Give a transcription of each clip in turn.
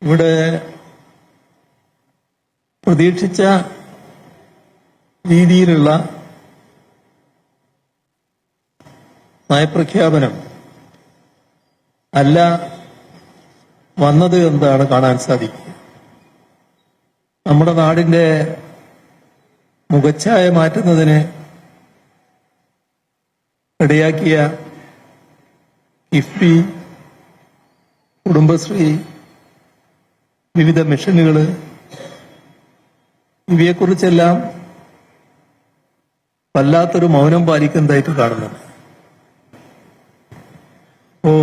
ഇവിടെ പ്രതീക്ഷിച്ച രീതിയിലുള്ള നയപ്രഖ്യാപനം അല്ല വന്നത് എന്താണ് കാണാൻ സാധിക്കുക. നമ്മുടെ നാടിന്റെ മുഖച്ഛായ മാറ്റുന്നതിന് ഇടയാക്കിയ കിഫ്ബി, കുടുംബശ്രീ, വിവിധ മിഷനുകൾ, ഇവയെക്കുറിച്ചെല്ലാം വല്ലാത്തൊരു മൗനം പാലിക്കുന്നതായിട്ട് കാണുന്നുണ്ട്. അപ്പോ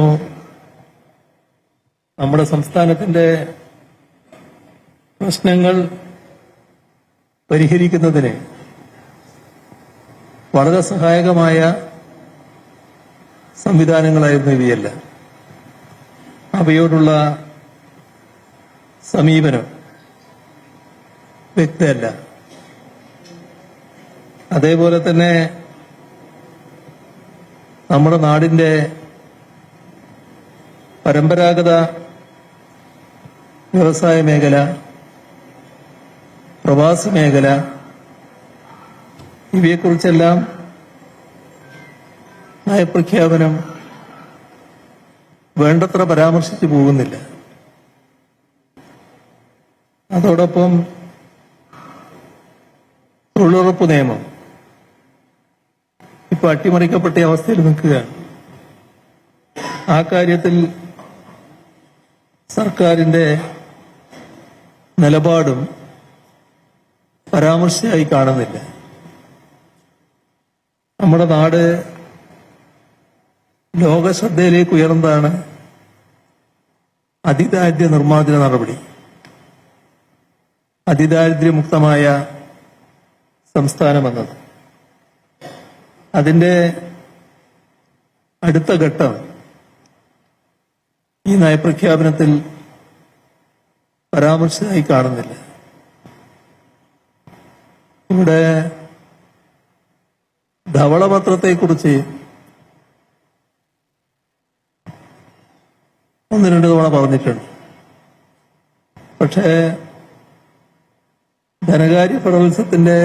നമ്മുടെ സംസ്ഥാനത്തിന്റെ പ്രശ്നങ്ങൾ പരിഹരിക്കുന്നതിന് വളരെ സഹായകമായ സംവിധാനങ്ങളായിരുന്നു ഇവയല്ല. അവയോടുള്ള സമീപനം വ്യക്തമല്ല. അതേപോലെ തന്നെ നമ്മുടെ നാടിന്റെ പരമ്പരാഗത വ്യവസായ മേഖല, പ്രവാസി മേഖല, ഇവയെക്കുറിച്ചെല്ലാം നയപ്രഖ്യാപനം വേണ്ടത്ര പരാമർശിച്ചു പോകുന്നില്ല. അതോടൊപ്പം തൊഴിലുറപ്പ് നിയമം ഇപ്പൊ അട്ടിമറിക്കപ്പെട്ട അവസ്ഥയിൽ നിൽക്കുകയാണ്. ആ കാര്യത്തിൽ സർക്കാരിന്റെ നിലപാടും പരാമർശമായി കാണുന്നില്ല. നമ്മുടെ നാട് ലോകശ്രദ്ധയിലേക്ക് ഉയർന്നതാണ് അതിദാരിദ്ര്യ നിർമ്മാർജ്ജന നടപടി. അതിദാരിദ്ര്യമുക്തമായ സംസ്ഥാനമെന്നത്. അതിന്റെ അടുത്ത ഘട്ടം ഈ നയപ്രഖ്യാപനത്തിൽ പരാമർശമായി കാണുന്നില്ല. ഇവിടെ ധവളപത്രത്തെക്കുറിച്ച് ഒന്ന് രണ്ട് തവണ പറഞ്ഞിട്ടുണ്ട്. പക്ഷേ ധനകാര്യ ഫെഡറലിസത്തിന്റെ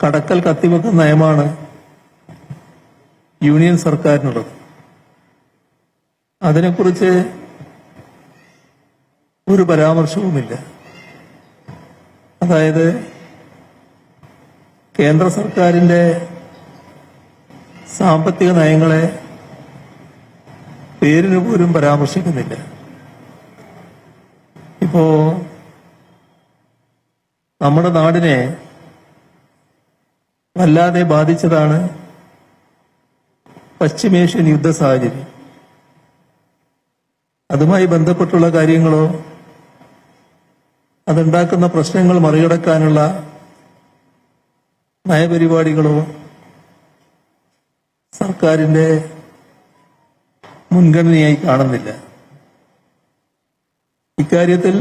കടക്കൽ കത്തിവെക്കുന്ന നയമാണ് യൂണിയൻ സർക്കാരിനുള്ളത്. അതിനെക്കുറിച്ച് ഒരു പരാമർശവുമില്ല. അതായത് കേന്ദ്ര സർക്കാരിന്റെ സാമ്പത്തിക നയങ്ങളെ പേരിന് പോലും പരാമർശിക്കുന്നില്ല. ഇപ്പോ നമ്മുടെ നാടിനെ വല്ലാതെ ബാധിച്ചതാണ് പശ്ചിമേഷ്യൻ യുദ്ധ സാഹചര്യം. അതുമായി ബന്ധപ്പെട്ടുള്ള കാര്യങ്ങളോ അതുണ്ടാക്കുന്ന പ്രശ്നങ്ങൾ മറികടക്കാനുള്ള നയപരിപാടികളോ സർക്കാരിന്റെ മുൻഗണനയായി കാണുന്നില്ല. ഇക്കാര്യത്തിൽ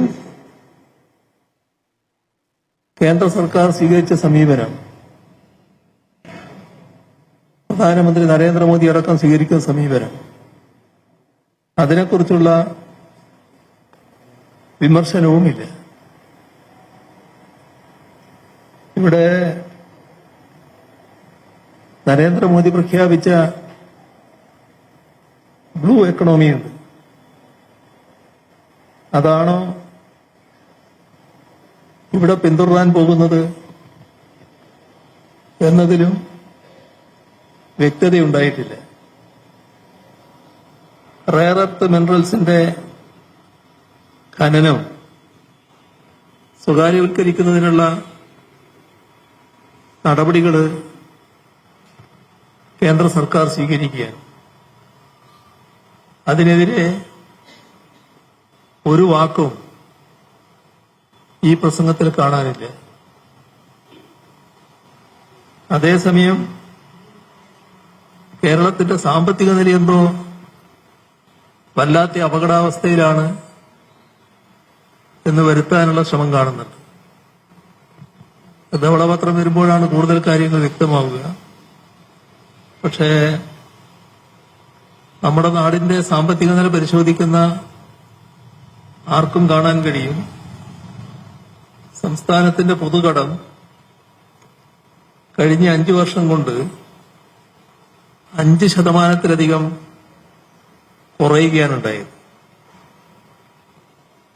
കേന്ദ്ര സർക്കാർ സ്വീകരിച്ച സമീപനം, പ്രധാനമന്ത്രി നരേന്ദ്രമോദി അടക്കം സ്വീകരിക്കുന്ന സമീപനം, അതിനെക്കുറിച്ചുള്ള വിമർശനവുമില്ല. ഇവിടെ നരേന്ദ്രമോദി പ്രഖ്യാപിച്ച ബ്ലൂ എക്കണോമിയുണ്ട്. അതാണോ ഇവിടെ പിന്തുടരാൻ പോകുന്നത് എന്നതിലും വ്യക്തതയുണ്ടായിട്ടില്ല. റെയർ എർത്ത് മിനറൽസിന്റെ ഖനനം സ്വകാര്യവൽക്കരിക്കുന്നതിനുള്ള നടപടികൾ കേന്ദ്ര സർക്കാർ സ്വീകരിക്കുകയാണ്. അതിനെതിരെ ഒരു വാക്കും ഈ പ്രസംഗത്തിൽ കാണാനില്ല. അതേസമയം കേരളത്തിന്റെ സാമ്പത്തിക നിലയെന്തോ വല്ലാത്ത അപകടാവസ്ഥയിലാണ് എന്ന് വരുത്താനുള്ള ശ്രമം കാണുന്നുണ്ട്. ധവളപത്രം വരുമ്പോഴാണ് കൂടുതൽ കാര്യങ്ങൾ വ്യക്തമാവുക. പക്ഷേ നമ്മുടെ നാടിന്റെ സാമ്പത്തിക നില പരിശോധിക്കുന്ന ആർക്കും കാണാൻ കഴിയും. സംസ്ഥാനത്തിന്റെ പൊതുകടം കഴിഞ്ഞ 5 വർഷം കൊണ്ട് 5% കുറയുകയാണുണ്ടായത്.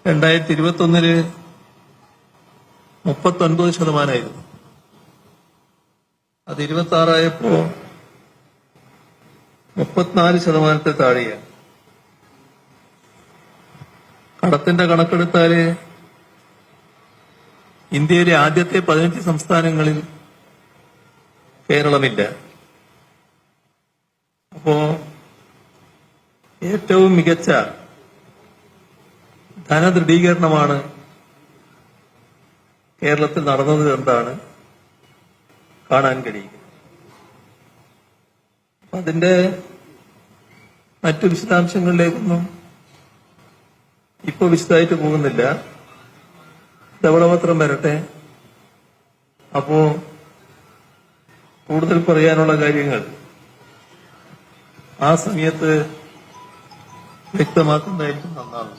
2021 39%. അത് 26 34% താഴെയാണ്. കടത്തിന്റെ കണക്കെടുത്താല് ഇന്ത്യയിലെ ആദ്യത്തെ 15 സംസ്ഥാനങ്ങളിൽ കേരളമില്ല. അപ്പോ ഏറ്റവും മികച്ച ധനദൃഢീകരണമാണ് കേരളത്തിൽ നടന്നത് എന്നാണ് കാണാൻ കഴിയുക. അതിന്റെ മറ്റു വിശദാംശങ്ങളിലേക്കൊന്നും ഇപ്പോൾ വിശദമായിട്ട് പോകുന്നില്ല. ധവളപത്രം വരട്ടെ. അപ്പോ കൂടുതൽ പറയാനുള്ള കാര്യങ്ങൾ ആ സമയത്ത് വ്യക്തമാക്കുന്നതായിരിക്കും നന്നാണ്.